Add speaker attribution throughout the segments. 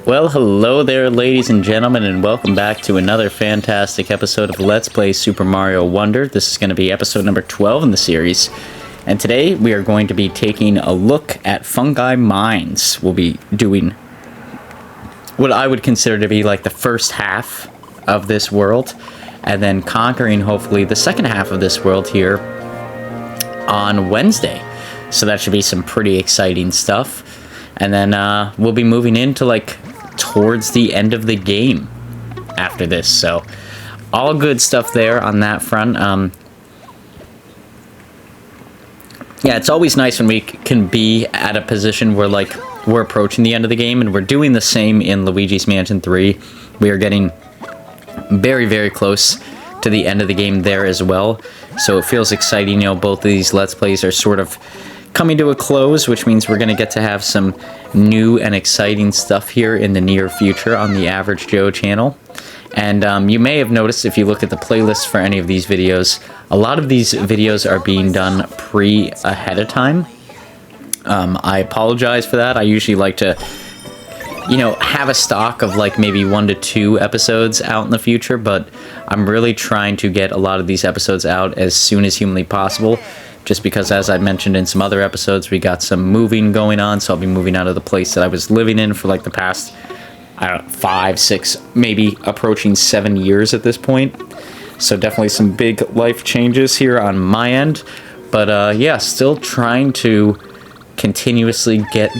Speaker 1: Well, hello there, ladies and gentlemen, and welcome back to another fantastic episode of Let's Play Super Mario Wonder. This is going to be episode number 12 in the series, and today we are going to be taking a look at Fungi Mines. We'll be doing what I would consider to be like the first half of this world, and then conquering, hopefully, the second half of this world here on Wednesday. So that should be some pretty exciting stuff. And then we'll be moving into like towards the end of the game after this. So all good stuff there on that front. Yeah, it's always nice when we can be at a position where like we're approaching the end of the game, and we're doing the same in Luigi's Mansion 3. We are getting very, very close to the end of the game there as well. So it feels exciting. You know, both of these Let's Plays are sort of coming to a close, which means we're going to get to have some new and exciting stuff here in the near future on the Average Joe channel. And you may have noticed, if you look at the playlist for any of these videos, a lot of these videos are being done ahead of time. I apologize for that. I usually like to, you know, have a stock of like maybe 1 to 2 episodes out in the future, but I'm really trying to get a lot of these episodes out as soon as humanly possible. Just because, as I mentioned in some other episodes, we got some moving going on, so I'll be moving out of the place that I was living in for like the past, I don't know, 5, 6, maybe approaching 7 years at this point. So definitely some big life changes here on my end. But yeah, still trying to continuously get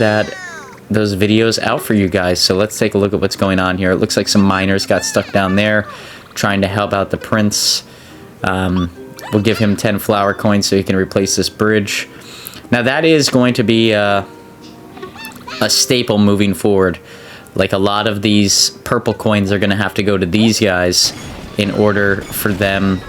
Speaker 1: those videos out for you guys. So let's take a look at what's going on here. It looks like some miners got stuck down there trying to help out the prince. We'll give him 10 flower coins so he can replace this bridge. Now that is going to be a staple moving forward. Like a lot of these purple coins are going to have to go to these guys in order for them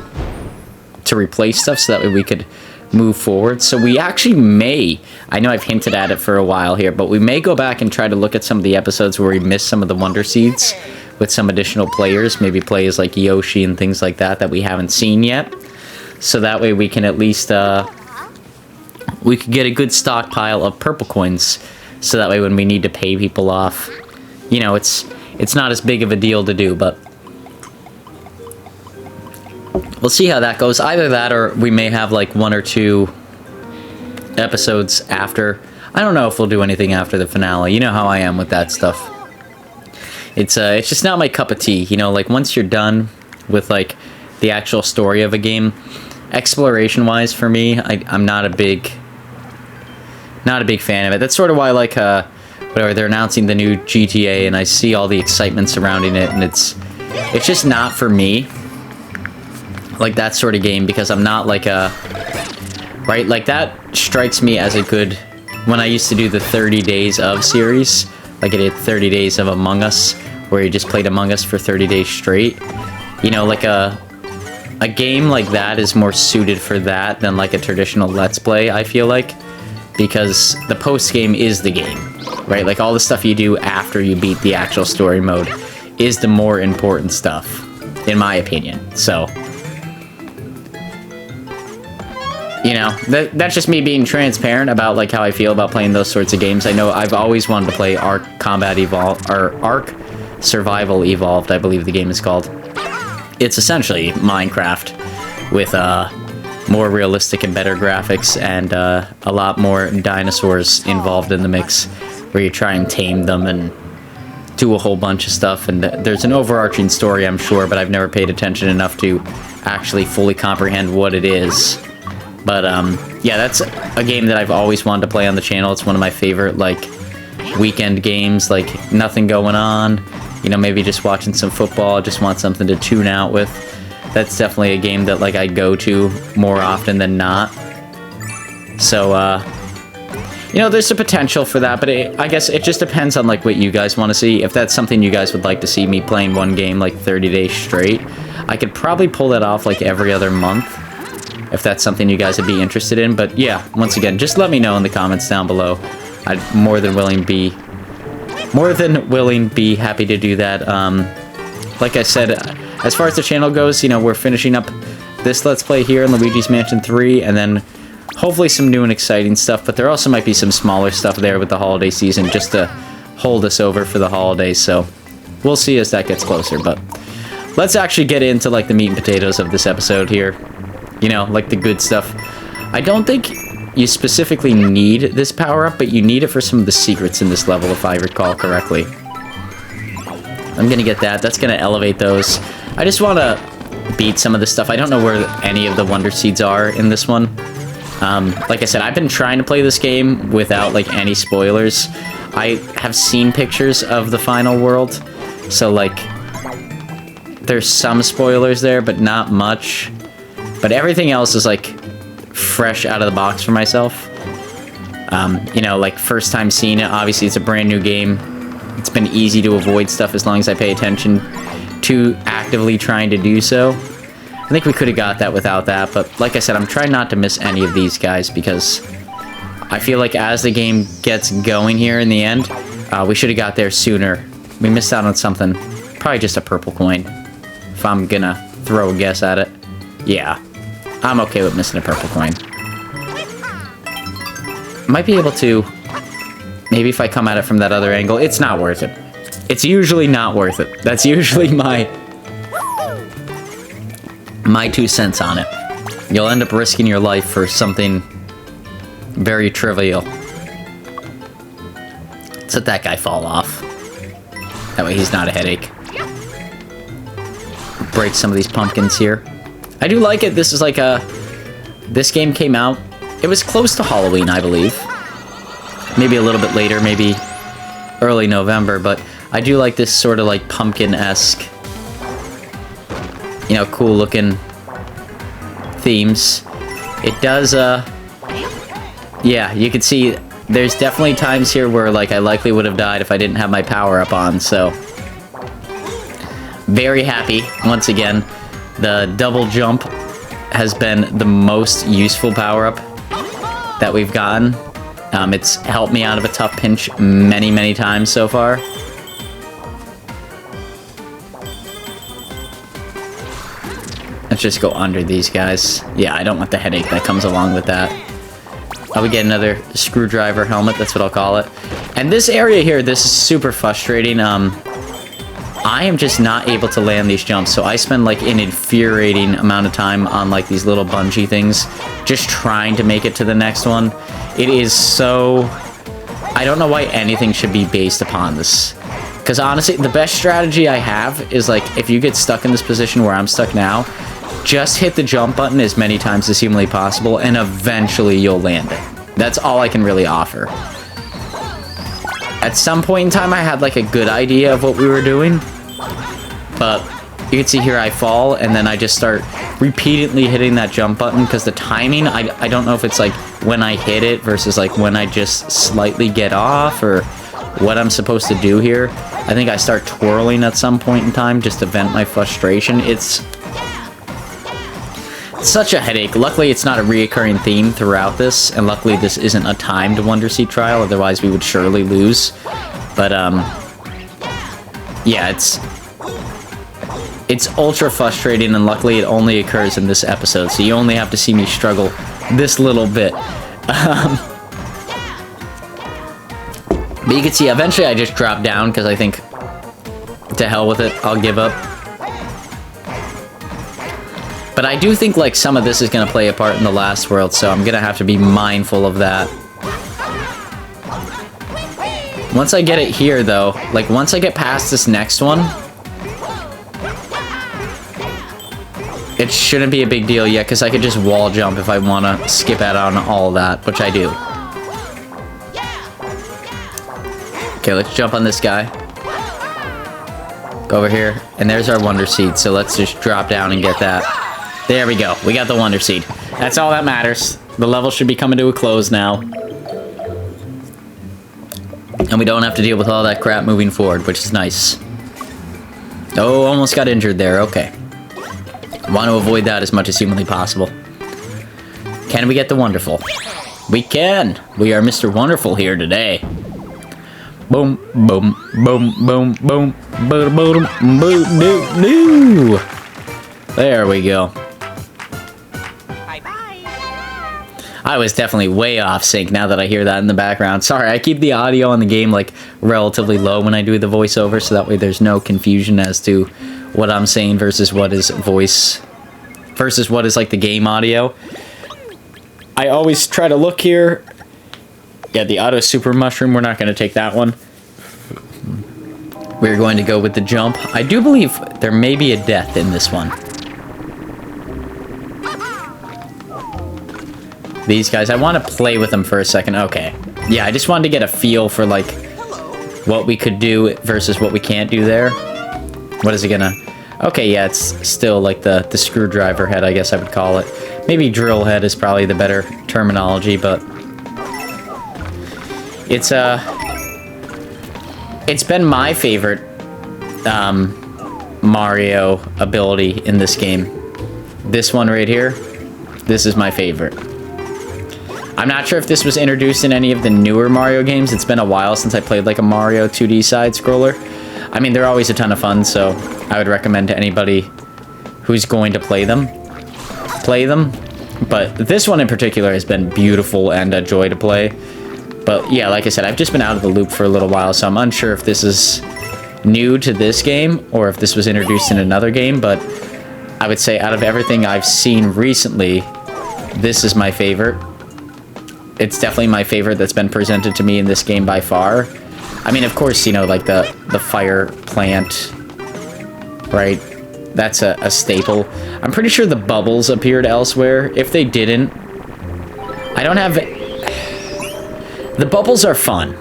Speaker 1: to replace stuff, so that way we could move forward. So we actually may, I know I've hinted at it for a while here, but we may go back and try to look at some of the episodes where we missed some of the Wonder Seeds with some additional players, maybe players like Yoshi and things like that we haven't seen yet. So that way we can at least, we could get a good stockpile of purple coins. So that way when we need to pay people off, you know, it's not as big of a deal to do, but we'll see how that goes. Either that, or we may have like 1 or 2 episodes after. I don't know if we'll do anything after the finale. You know how I am with that stuff. It's just not my cup of tea. You know, like once you're done with like the actual story of a game, exploration wise for me, I'm not a big fan of it. That's sort of why, like, whatever, they're announcing the new GTA, and I see all the excitement surrounding it, and it's just not for me, like that sort of game, because I'm not like right, like that strikes me as a good, when I used to do the 30 Days of series, like I did 30 Days of Among Us, where you just played Among Us for 30 days straight. You know, like a game like that is more suited for that than like a traditional Let's Play, I feel like, because the post-game is the game, right? Like all the stuff you do after you beat the actual story mode is the more important stuff, in my opinion. So, you know, that's just me being transparent about like how I feel about playing those sorts of games. I know I've always wanted to play Ark Combat Evolved, or Ark Survival Evolved, I believe the game is called. It's essentially Minecraft with more realistic and better graphics, and a lot more dinosaurs involved in the mix, where you try and tame them and do a whole bunch of stuff. And there's an overarching story, I'm sure, but I've never paid attention enough to actually fully comprehend what it is. But yeah, that's a game that I've always wanted to play on the channel. It's one of my favorite like weekend games, like nothing going on. You know, maybe just watching some football, just want something to tune out with. That's definitely a game that, like, I go to more often than not. So, you know, there's a potential for that, but I guess it just depends on, like, what you guys want to see. If that's something you guys would like to see me playing one game, like, 30 days straight, I could probably pull that off, like, every other month, if that's something you guys would be interested in. But, yeah, once again, just let me know in the comments down below. I'd more than willing be happy to do that. Like I said, as far as the channel goes, you know, we're finishing up this Let's Play here in Luigi's Mansion 3, and then hopefully some new and exciting stuff, but there also might be some smaller stuff there with the holiday season, just to hold us over for the holidays, so we'll see as that gets closer. But let's actually get into like the meat and potatoes of this episode here. You know, like the good stuff. I don't think you specifically need this power-up, but you need it for some of the secrets in this level, if I recall correctly. I'm gonna get that. That's gonna elevate those. I just want to beat some of this stuff. I don't know where any of the Wonder Seeds are in this one. Like I said, I've been trying to play this game without like any spoilers. I have seen pictures of the final world, so like there's some spoilers there, but not much. But everything else is like fresh out of the box for myself. You know, like first time seeing it. Obviously, it's a brand new game. It's been easy to avoid stuff as long as I pay attention to actively trying to do so. I think we could have got that without that, but like I said, I'm trying not to miss any of these guys because I feel like as the game gets going here in the end, we should have got there sooner. We missed out on something. Probably just a purple coin, if I'm gonna throw a guess at it. Yeah, I'm okay with missing a purple coin. Might be able to, maybe if I come at it from that other angle. It's not worth it. It's usually not worth it. That's usually my 2 cents on it. You'll end up risking your life for something very trivial. Let's let that guy fall off. That way he's not a headache. Break some of these pumpkins here. I do like it. This is like a... This game came out... It was close to Halloween, I believe. Maybe a little bit later, maybe early November, but I do like this sort of like pumpkin-esque, you know, cool looking themes. It does, yeah, you can see there's definitely times here where like I likely would have died if I didn't have my power up on, so very happy once again. The double jump has been the most useful power up that we've gotten. It's helped me out of a tough pinch many, many times so far. Let's just go under these guys. Yeah, I don't want the headache that comes along with that. We get another screwdriver helmet, that's what I'll call it. And this area here, this is super frustrating. I am just not able to land these jumps, so I spend like an infuriating amount of time on like these little bungee things, just trying to make it to the next one. It is so... I don't know why anything should be based upon this. Because honestly, the best strategy I have is like, if you get stuck in this position where I'm stuck now, just hit the jump button as many times as humanly possible, and eventually you'll land it. That's all I can really offer. At some point in time, I had like a good idea of what we were doing, but you can see here I fall, and then I just start repeatedly hitting that jump button, because the timing, I don't know if it's like when I hit it versus like when I just slightly get off, or what I'm supposed to do here. I think I start twirling at some point in time just to vent my frustration. It's such a headache. Luckily, it's not a reoccurring theme throughout this, and luckily this isn't a timed Wonder Seed trial, otherwise we would surely lose. But, yeah, it's ultra frustrating, and luckily it only occurs in this episode, so you only have to see me struggle this little bit. But you can see, eventually I just drop down, because I think, to hell with it, I'll give up. But I do think, like, some of this is going to play a part in the last world, so I'm going to have to be mindful of that. Once I get it here, though, like, once I get past this next one, it shouldn't be a big deal yet, because I could just wall jump if I want to skip out on all of that, which I do. Okay, let's jump on this guy. Go over here, and there's our Wonder Seed, so let's just drop down and get that. There we go. We got the Wonder Seed. That's all that matters. The level should be coming to a close now. And we don't have to deal with all that crap moving forward, which is nice. Oh, almost got injured there. Okay. Want to avoid that as much as humanly possible. Can we get the Wonderful? We can! We are Mr. Wonderful here today. Boom, boom, boom, boom, boom, boom, boom, boom, boom, boom. There we go. I was definitely way off sync now that I hear that in the background. Sorry, I keep the audio on the game like relatively low when I do the voiceover, so that way there's no confusion as to what I'm saying versus what is voice, versus what is like the game audio. I always try to look here. Yeah, the auto super mushroom, we're not going to take that one. We're going to go with the jump. I do believe there may be a death in this one. These guys, I want to play with them for a second. Okay. Yeah, I just wanted to get a feel for, like, what we could do versus what we can't do there. What is it gonna... Okay, yeah, it's still, like, the screwdriver head, I guess I would call it. Maybe drill head is probably the better terminology, but... It's been my favorite Mario ability in this game. This one right here, this is my favorite. I'm not sure if this was introduced in any of the newer Mario games. It's been a while since I played like a Mario 2D side-scroller. I mean, they're always a ton of fun, so I would recommend to anybody who's going to play them. But this one in particular has been beautiful and a joy to play. But yeah, like I said, I've just been out of the loop for a little while, so I'm unsure if this is new to this game or if this was introduced in another game, but I would say out of everything I've seen recently, this is my favorite. It's definitely my favorite that's been presented to me in this game by far. I mean, of course, you know, like the fire plant, right? That's a staple. I'm pretty sure the bubbles appeared elsewhere. If they didn't, I don't have... The bubbles are fun,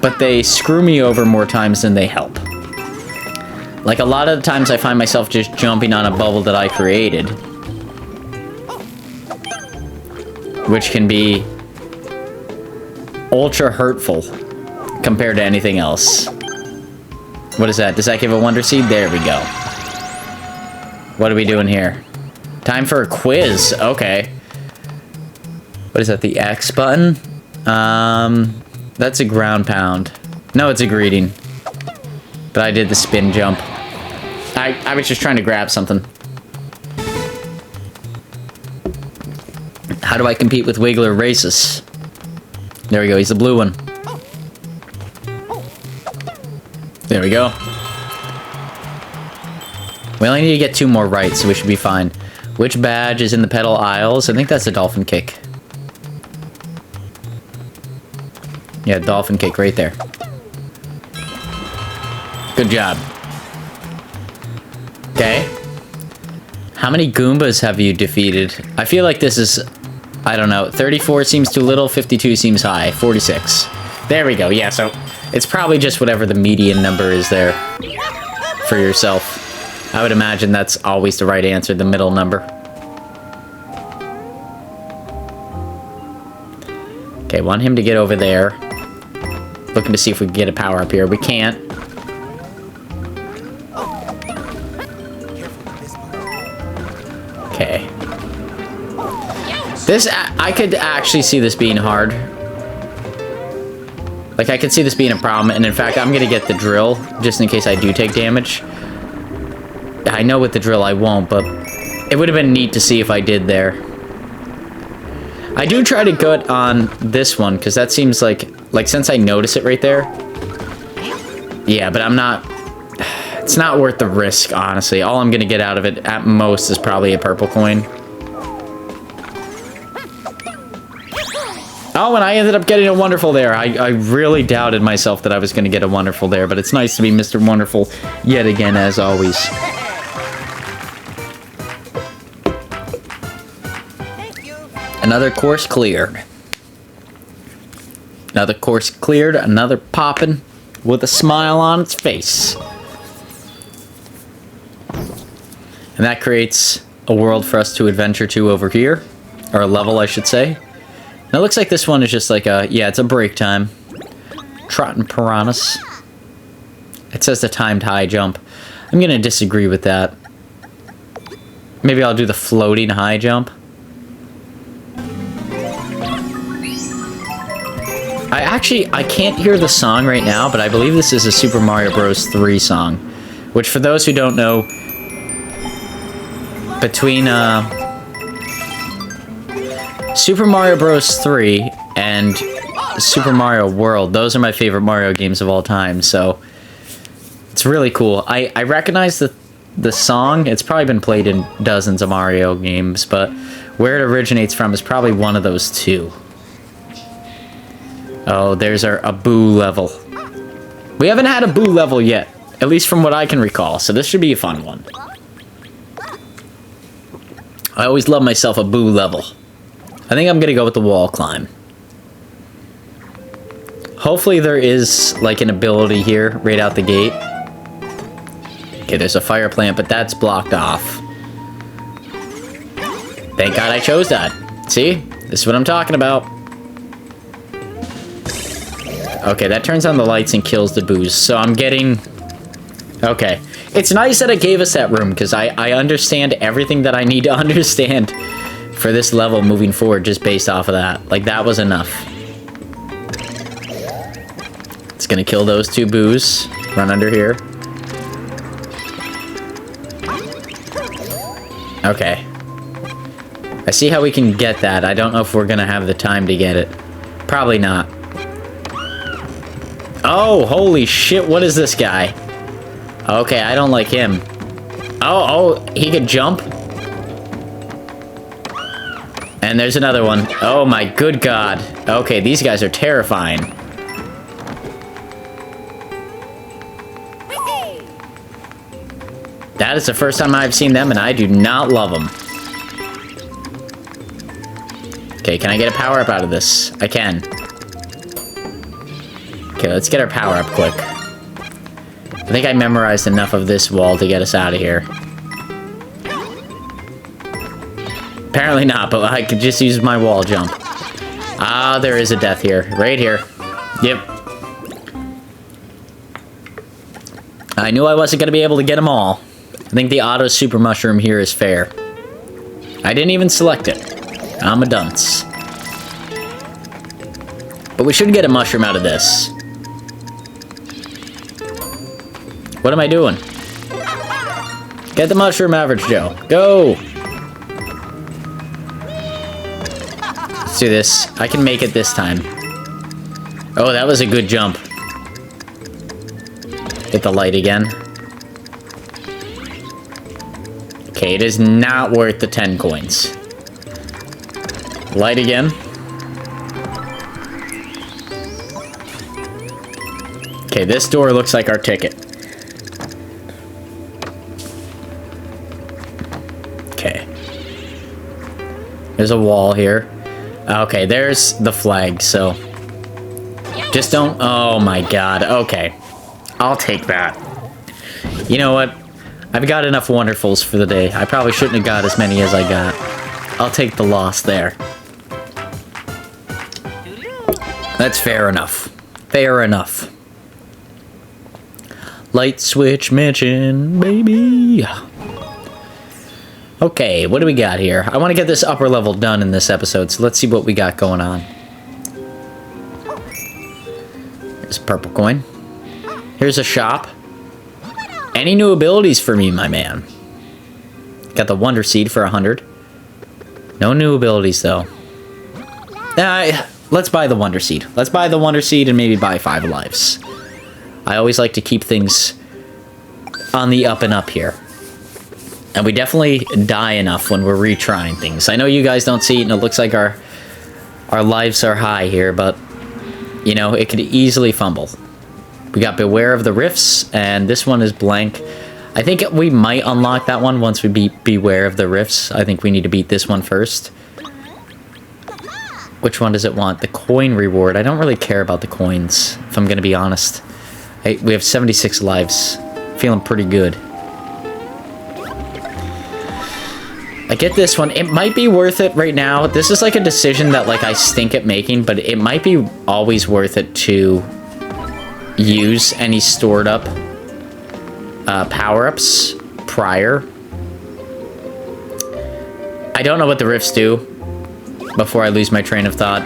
Speaker 1: but they screw me over more times than they help. Like, a lot of the times I find myself just jumping on a bubble that I created, which can be ultra hurtful compared to anything else. What is that? Does that give a Wonder Seed? There we go. What are we doing here? Time for a quiz. Okay. What is that? The X button? That's a ground pound. No, it's a greeting. But I did the spin jump. I was just trying to grab something. How do I compete with Wiggler Races? There we go, he's the blue one. There we go. We only need to get 2 more right, so we should be fine. Which badge is in the pedal aisles? I think that's the dolphin kick. Yeah, dolphin kick right there. Good job. Okay. How many Goombas have you defeated? I feel like this is... I don't know. 34 seems too little. 52 seems high. 46. There we go. Yeah, so it's probably just whatever the median number is there for yourself. I would imagine that's always the right answer, the middle number. Okay, want him to get over there. Looking to see if we can get a power up here. We can't. Okay. This, I could actually see this being hard. Like, I could see this being a problem, and in fact, I'm gonna get the drill, just in case I do take damage. I know with the drill I won't, but it would have been neat to see if I did there. I do try to gut on this one, because that seems like, since I notice it right there. Yeah, but I'm not... It's not worth the risk, honestly. All I'm gonna get out of it, at most, is probably a purple coin. Oh, and I ended up getting a wonderful there. I really doubted myself that I was going to get a wonderful there, but it's nice to be Mr. Wonderful yet again, as always.
Speaker 2: Thank you.
Speaker 1: Another course cleared. Another course cleared, another popping with a smile on its face. And that creates a world for us to adventure to over here. Or a level, I should say. Now, it looks like this one is just like a... Yeah, it's a break time. Trotting piranhas. It says the timed high jump. I'm going to disagree with that. Maybe I'll do the floating high jump. I can't hear the song right now, but I believe this is a Super Mario Bros. 3 song. Which, for those who don't know, Super Mario Bros. 3 and Super Mario World, those are my favorite Mario games of all time, so it's really cool. I recognize the song. It's probably been played in dozens of Mario games, but where it originates from is probably one of those two. Oh, there's a Boo level. We haven't had a Boo level yet, at least from what I can recall, so this should be a fun one. I always love myself a Boo level. I think I'm gonna go with the wall climb. Hopefully there is, like, an ability here right out the gate. Okay, there's a fire plant, but that's blocked off. Thank God I chose that. See? This is what I'm talking about. Okay, that turns on the lights and kills the boos, so I'm getting... Okay. It's nice that it gave us that room, because I understand everything that I need to understand for this level moving forward just based off of that. Like, that was enough. It's gonna kill those two boos. Run under here. Okay. I see how we can get that. I don't know if we're gonna have the time to get it. Probably not. Oh, holy shit, what is this guy? Okay, I don't like him. Oh, he could jump? And there's another one. Oh my good God. Okay, these guys are terrifying. That is the first time I've seen them, and I do not love them. Okay, can I get a power-up out of this? I can. Okay, let's get our power-up quick. I think I memorized enough of this wall to get us out of here. Apparently not, but I could just use my wall jump. Ah, there is a death here. Right here. Yep. I knew I wasn't going to be able to get them all. I think the auto super mushroom here is fair. I didn't even select it. I'm a dunce. But we should get a mushroom out of this. What am I doing? Get the mushroom, Average Joe. Go! Let's do this. I can make it this time. Oh, that was a good jump. Hit the light again. Okay, it is not worth the 10 coins. Light again. Okay, this door looks like our ticket. Okay. There's a wall here. Okay, there's the flag, so... Just don't... Oh my God, okay. I'll take that. You know what? I've got enough wonderfuls for the day. I probably shouldn't have got as many as I got. I'll take the loss there. That's fair enough. Fair enough. Light switch mention, baby. Okay, what do we got here? I want to get this upper level done in this episode, so let's see what we got going on. There's a purple coin. Here's a shop. Any new abilities for me, my man? Got the Wonder Seed for 100. No new abilities, though. Let's buy the Wonder Seed. Let's buy the Wonder Seed and maybe buy 5 lives. I always like to keep things on the up and up here. And we definitely die enough when we're retrying things. I know you guys don't see it, and it looks like our lives are high here, but, you know, it could easily fumble. We got Beware of the Rifts, and this one is blank. I think we might unlock that one once we beat Beware of the Rifts. I think we need to beat this one first. Which one does it want? The coin reward. I don't really care about the coins, if I'm going to be honest. We have 76 lives. Feeling pretty good. I get this one. It might be worth it right now. This is like a decision that like I stink at making, but it might be always worth it to use any stored up power-ups prior. I don't know what the rifts do before I lose my train of thought.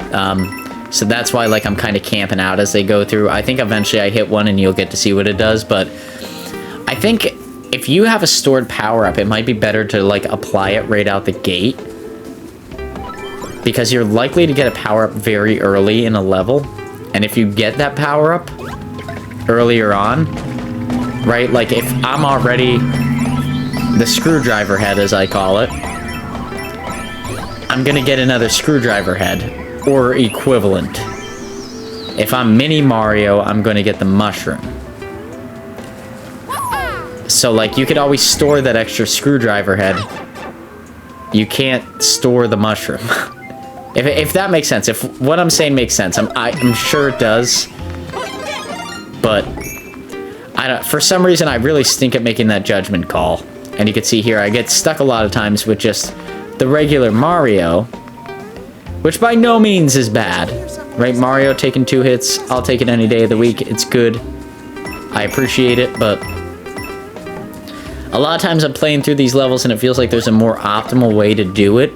Speaker 1: So that's why like I'm kind of camping out as they go through. I think eventually I hit one and you'll get to see what it does, but I think if you have a stored power-up, it might be better to like apply it right out the gate. because you're likely to get a power-up very early in a level, and if you get that power-up earlier on, right, like if I'm already the screwdriver head, as I call it, I'm gonna get another screwdriver head, or equivalent. If I'm Mini Mario, I'm gonna get the mushroom. So, like, you could always store that extra screwdriver head. You can't store the mushroom. if that makes sense. If what I'm saying makes sense. I'm sure it does. But, for some reason, I really stink at making that judgment call. And you can see here, I get stuck a lot of times with just the regular Mario, which by no means is bad. Right, Mario taking 2 hits, I'll take it any day of the week. It's good. I appreciate it, but a lot of times I'm playing through these levels and it feels like there's a more optimal way to do it.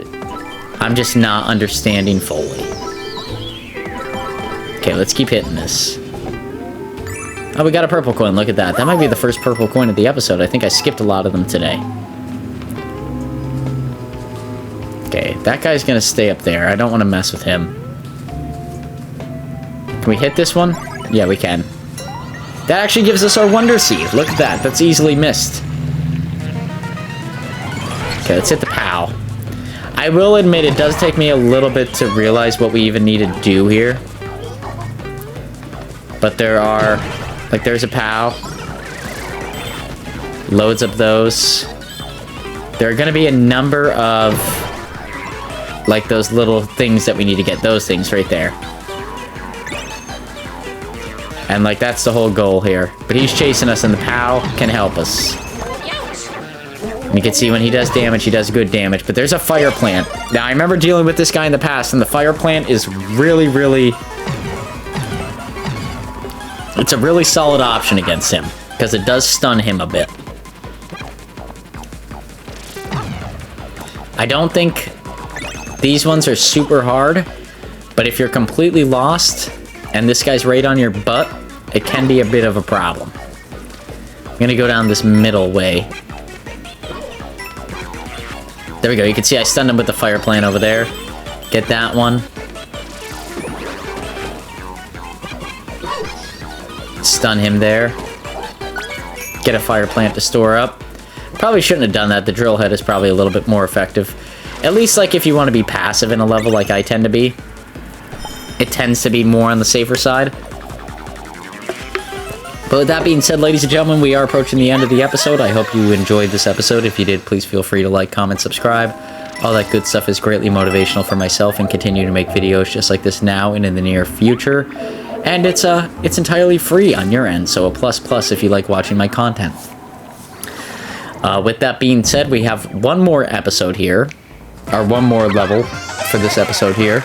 Speaker 1: I'm just not understanding fully. Okay, let's keep hitting this. Oh, we got a purple coin. Look at that. That might be the first purple coin of the episode. I think I skipped a lot of them today. Okay, that guy's gonna stay up there. I don't want to mess with him. Can we hit this one? Yeah, we can. That actually gives us our Wonder Seed. Look at that. That's easily missed. Okay, let's hit the POW. I will admit it does take me a little bit to realize what we even need to do here. But there are... Like, there's a POW. Loads of those. There are going to be a number of... Like, those little things that we need to get. Those things right there. And, like, that's the whole goal here. But he's chasing us, and the POW can help us. And you can see when he does damage, he does good damage. But there's a fire plant. Now, I remember dealing with this guy in the past, and the fire plant is really, really... It's a really solid option against him, because it does stun him a bit. I don't think these ones are super hard, but if you're completely lost, and this guy's right on your butt, it can be a bit of a problem. I'm gonna go down this middle way. There we go, you can see I stunned him with the fire plant over there. Get that one. Stun him there. Get a fire plant to store up. Probably shouldn't have done that. The drill head is probably a little bit more effective. At least, like, if you want to be passive in a level like I tend to be. It tends to be more on the safer side. But with that being said, ladies and gentlemen, we are approaching the end of the episode. I hope you enjoyed this episode. If you did, please feel free to like, comment, subscribe. All that good stuff is greatly motivational for myself and continue to make videos just like this now and in the near future. And it's entirely free on your end, so a plus if you like watching my content. With that being said, we have one more episode here, or one more level for this episode here.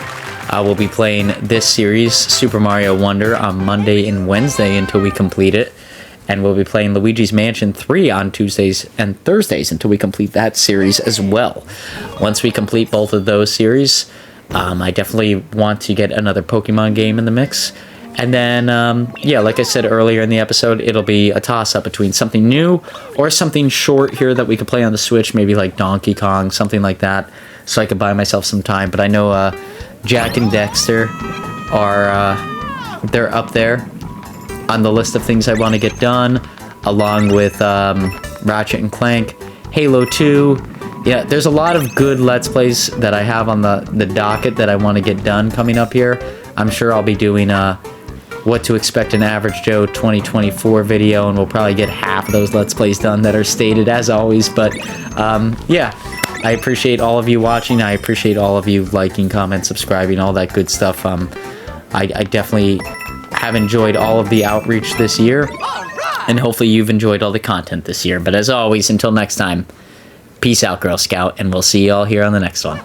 Speaker 1: We'll be playing this series, Super Mario Wonder, on Monday and Wednesday until we complete it. And we'll be playing Luigi's Mansion 3 on Tuesdays and Thursdays until we complete that series as well. Once we complete both of those series, I definitely want to get another Pokemon game in the mix. And then, yeah, like I said earlier in the episode, it'll be a toss-up between something new or something short here that we could play on the Switch, maybe like Donkey Kong, something like that, so I could buy myself some time. But I know Jack and Dexter are, they're up there on the list of things I want to get done, along with Ratchet and Clank, Halo 2. Yeah, there's a lot of good Let's Plays that I have on the docket that I want to get done coming up here. I'm sure I'll be doing What to Expect an Average Joe 2024 video, and we'll probably get half of those Let's Plays done that are stated as always. But yeah, I appreciate all of you watching. I appreciate all of you liking, commenting, subscribing, all that good stuff. I definitely have enjoyed all of the outreach this year, and hopefully you've enjoyed all the content this year. But as always, until next time, peace out, Girl Scout, and we'll see you all here on the next one.